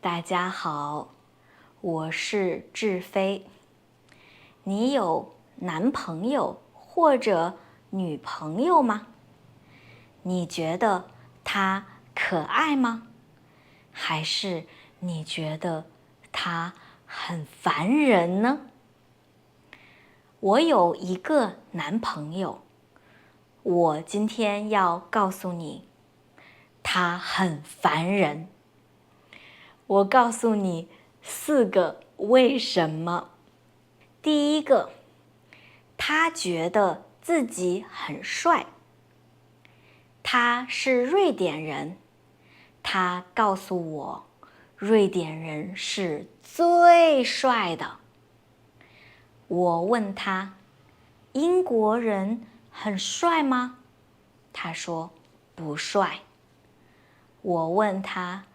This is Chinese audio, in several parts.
大家好，我是志飞。你有男朋友或者女朋友吗？你觉得他可爱吗？还是你觉得他很烦人呢？我有一个男朋友，我今天要告诉你，他很烦人。我告诉你4个为什么。第一个，他觉得自己很帅。他是瑞典人，他告诉我，瑞典人是最帅的。我问他，英国人很帅吗？他说不帅。我问他，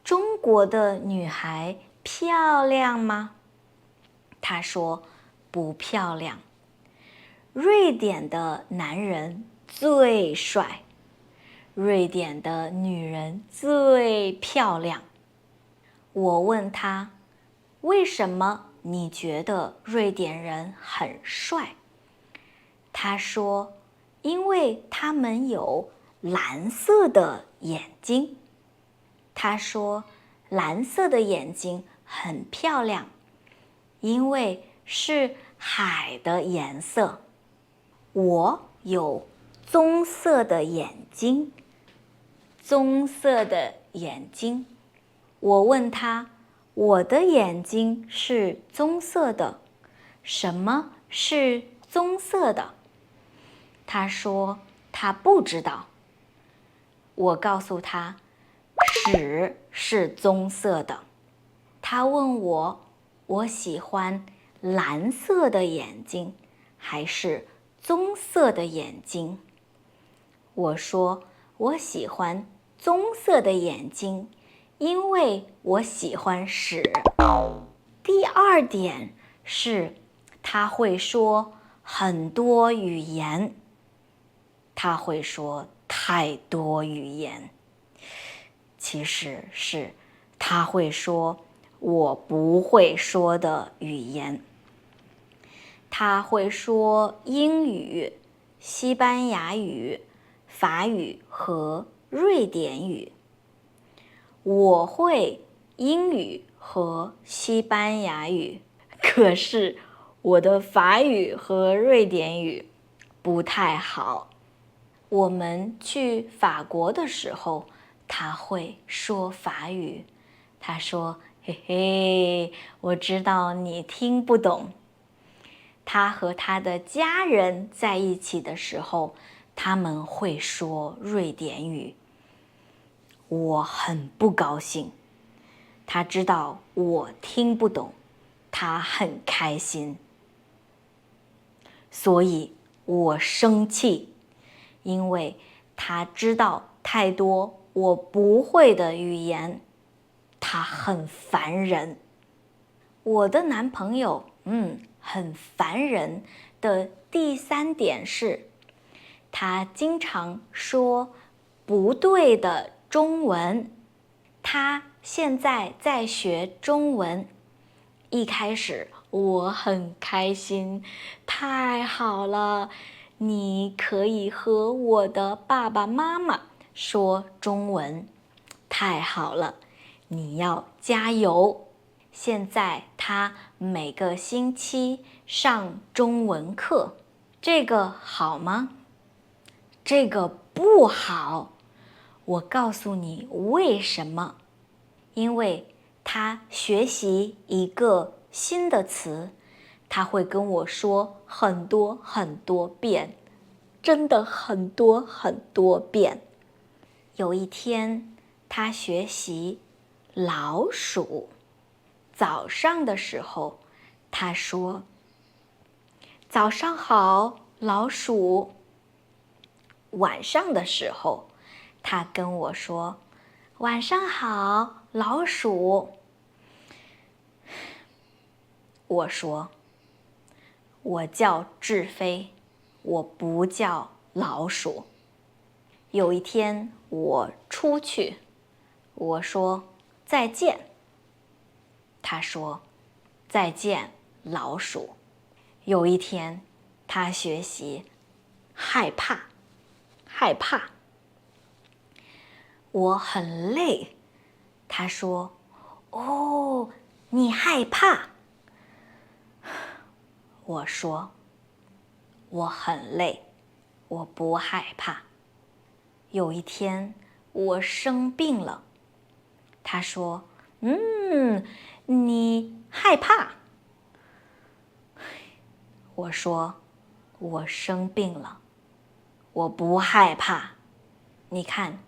中国的女孩漂亮吗？他说不漂亮。瑞典的男人最帅，瑞典的女人最漂亮。我问他，为什么你觉得瑞典人很帅？他说，因为他们有蓝色的眼睛。他说，蓝色的眼睛很漂亮，因为是海的颜色。我有棕色的眼睛，棕色的眼睛。我问他，我的眼睛是棕色的，什么是棕色的？他说他不知道。我告诉他，屎是棕色的。他问我，我喜欢蓝色的眼睛还是棕色的眼睛？我说我喜欢棕色的眼睛，因为我喜欢屎。第二点是，他会说很多语言。他会说太多语言，其实是他会说我不会说的语言。他会说英语、西班牙语、法语和瑞典语。我会英语和西班牙语，可是我的法语和瑞典语不太好。我们去法国的时候，他会说法语。他说：“嘿嘿，我知道你听不懂。”他和他的家人在一起的时候，他们会说瑞典语。我很不高兴。他知道我听不懂，他很开心。所以我生气，因为他知道太多我不会的语言，他很烦人。我的男朋友，很烦人的第3点是，他经常说不对的中文。他现在在学中文。一开始我很开心，太好了，你可以和我的爸爸妈妈说中文，太好了，你要加油。现在他每个星期上中文课，这个好吗？这个不好。我告诉你为什么。因为他学习一个新的词，他会跟我说很多很多遍，真的很多很多遍。有一天，他学习老鼠。早上的时候，他说：“早上好，老鼠。”晚上的时候，他跟我说：“晚上好，老鼠。”我说：“我叫志飞，我不叫老鼠。”有一天我出去，我说：“再见。”他说：“再见，老鼠。”有一天，他学习害怕，害怕。我很累，他说：“哦，你害怕？”我说：“我很累，我不害怕。”有一天，我生病了，他说：“你害怕？”我说：“我生病了，我不害怕。”你看，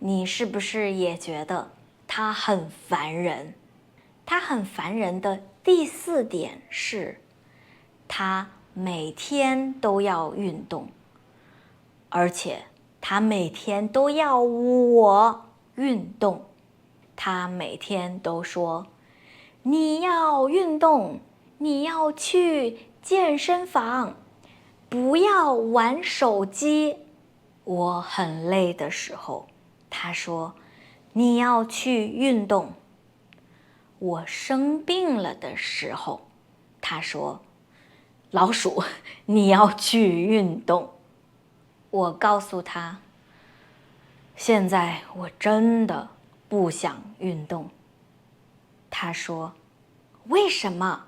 你是不是也觉得他很烦人？他很烦人的第4点是，他每天都要运动，而且他每天都要我运动。他每天都说：“你要运动，你要去健身房，不要玩手机。”我很累的时候，他说：“你要去运动。”我生病了的时候，他说：“老鼠，你要去运动。”我告诉他：“现在我真的不想运动。”他说：“为什么？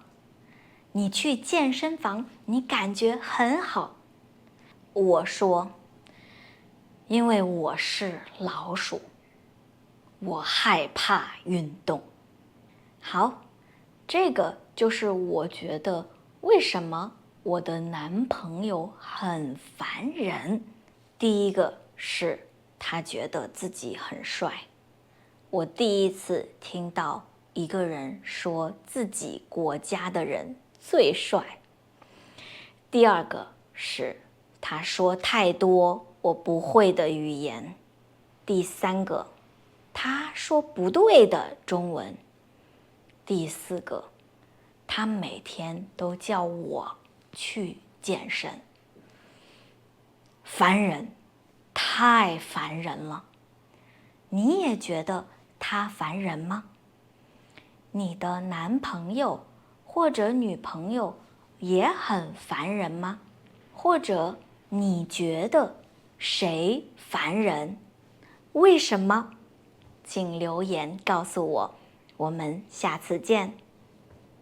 你去健身房，你感觉很好。”我说：“因为我是老鼠，我害怕运动。”好，这个就是我觉得为什么我的男朋友很烦人。第一个是他觉得自己很帅，我第一次听到一个人说自己国家的人最帅。第二个是他说太多我不会的语言。第三个，他说不对的中文。第4个，他每天都叫我去健身。烦人，太烦人了。你也觉得他烦人吗？你的男朋友或者女朋友也很烦人吗？或者你觉得谁烦人？为什么？请留言告诉我。我们下次见。